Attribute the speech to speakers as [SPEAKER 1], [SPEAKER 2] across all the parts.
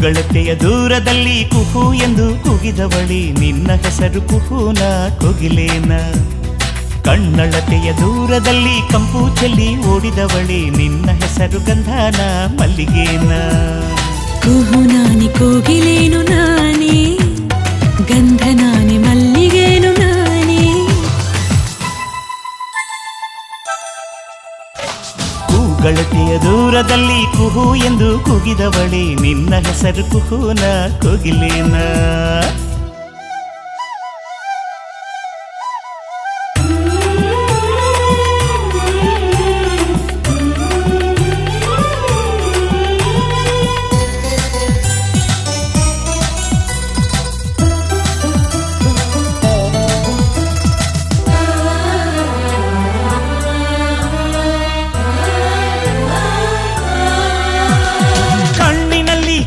[SPEAKER 1] ಕೂಗಳತೆಯ ದೂರದಲ್ಲಿ ಕುಹು ಎಂದು ಕೂಗಿದವಳಿ ನಿನ್ನ ಹೆಸರು ಕುಹುನ ಕೋಗಿಲೇನ. ಕಣ್ಣಳತೆಯ ದೂರದಲ್ಲಿ ಕಂಪು ಚೆಲ್ಲಿ ಓಡಿದವಳಿ ನಿನ್ನ ಹೆಸರು ಗಂಧನ ಮಲ್ಲಿಗೇನ.
[SPEAKER 2] ಕುಹು ನಾನಿ ಕೋಗಿಲೇನು ನಾನೇ, ಗಂಧ ನಾನಿ ಮಲ್ಲಿಗೇನು ನಾನೇ.
[SPEAKER 1] ಕೂಗಳತೆಯ ದೂರದಲ್ಲಿ ಕುಹು ಎಂದು ಕೂಗಿದವಳಿ ನಿನ್ನ ಹೆಸರು ಕುಹುನ ಕೋಗಿಲೇನ.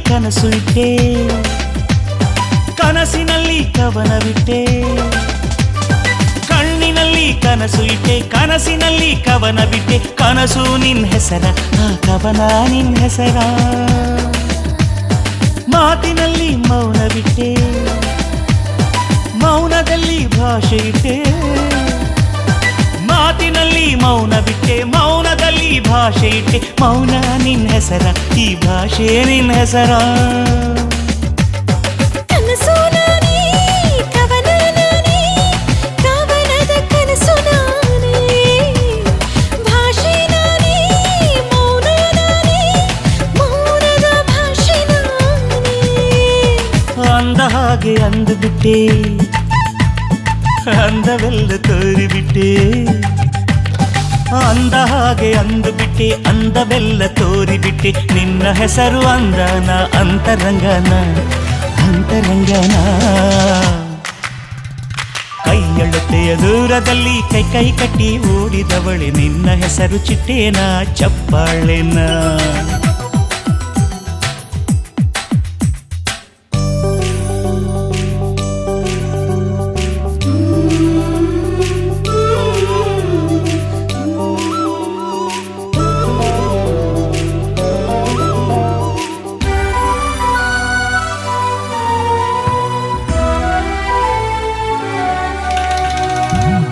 [SPEAKER 1] ಕನಸು ಇಟ್ಟೆ ಕನಸಿನಲ್ಲಿ ಕವನವಿಟ್ಟೆ, ಕಣ್ಣಿನಲ್ಲಿ ಕನಸು ಇಟ್ಟೆ ಕನಸಿನಲ್ಲಿ ಕವನ ಬಿಟ್ಟೆ. ಕನಸು ನಿನ್ ಹೆಸರ, ಆ ಕವನ ನಿನ್ ಹೆಸರ. ಮಾತಿನಲ್ಲಿ ಮೌನ ಬಿಟ್ಟೆ, ಮೌನದಲ್ಲಿ ಭಾಷೆ ಇಟ್ಟೆ. ಮಾತಿನಲ್ಲಿ ಮೌನ ಬಿಟ್ಟೆ, ಮೌನದಲ್ಲಿ ಭಾಷೆ ಇಟ್ಟೆ. ಮೌನ ನಿನ್ ಹೆಸರ, ಈ ಭಾಷೆ ನಿನ್ ಹೆಸರ.
[SPEAKER 2] ಕನಸು ನಾನೇ, ಕವನ ನಾನೇ, ಕವನದ ಕನಸು ನಾನೇ. ಭಾಷೆ ನಾನೇ, ಮೌನ ನಾನೇ, ಮೌನದ ಭಾಷೆ ನಾನೇ.
[SPEAKER 1] ಅಂದ ಹಾಗೆ ಅಂದು ಬಿಟ್ಟೆ, ಅಂದವೆಲ್ಲ ತೋರಿಬಿಟ್ಟೆ. ಅಂದ ಹಾಗೆ ಅಂದು ಬಿಟ್ಟೆ, ಅಂದವೆಲ್ಲ ತೋರಿಬಿಟ್ಟೆ. ನಿನ್ನ ಹೆಸರು ಅಂದನ ಅಂತರಂಗನ ಅಂತರಂಗನ. ಕೈಯಳತೆಯ ದೂರದಲ್ಲಿ ಕೈ ಕೈ ಕಟ್ಟಿ ಓಡಿದವಳೆ ನಿನ್ನ ಹೆಸರು ಚಿಟ್ಟೇನ ಚಪ್ಪಾಳೆನ.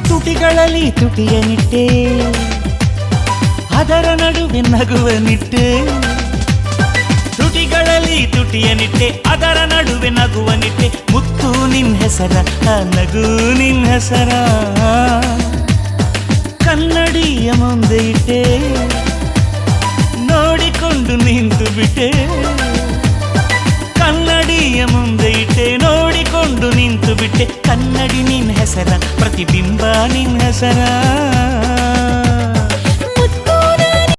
[SPEAKER 1] ತುಟಿಗಳಲ್ಲಿ ತುಟಿಯನಿಟ್ಟೆ, ಅದರ ನಡುವೆ ನಗುವನಿಟ್ಟೆ. ತುಟಿಗಳಲ್ಲಿ ತುಟಿಯನಿಟ್ಟೆ, ಅದರ ನಡುವೆ ನಗುವನಿಟ್ಟೆ. ಮುತ್ತು ನಿನ್ ಹೆಸರ, ಆ ನಗು ನಿನ್ ಹೆಸರ. ಕನ್ನಡಿಯ ಮುಂದೆ ಇಟ್ಟೆ, ನೋಡಿಕೊಂಡು ನಿಂತು ಬಿಟ್ಟೆ. ಕನ್ನಡಿಯ ಮುಂದೆ ಇಟ್ಟೆ, ನೋಡಿಕೊಂಡು ನಿಂತು ಬಿಟ್ಟೆ. ಕನ್ನಡಿ ನಿನ್ ಹೆಸರ, ಪ್ರತಿಬಿಂಬ ನಿನ್ ಹೆಸರ.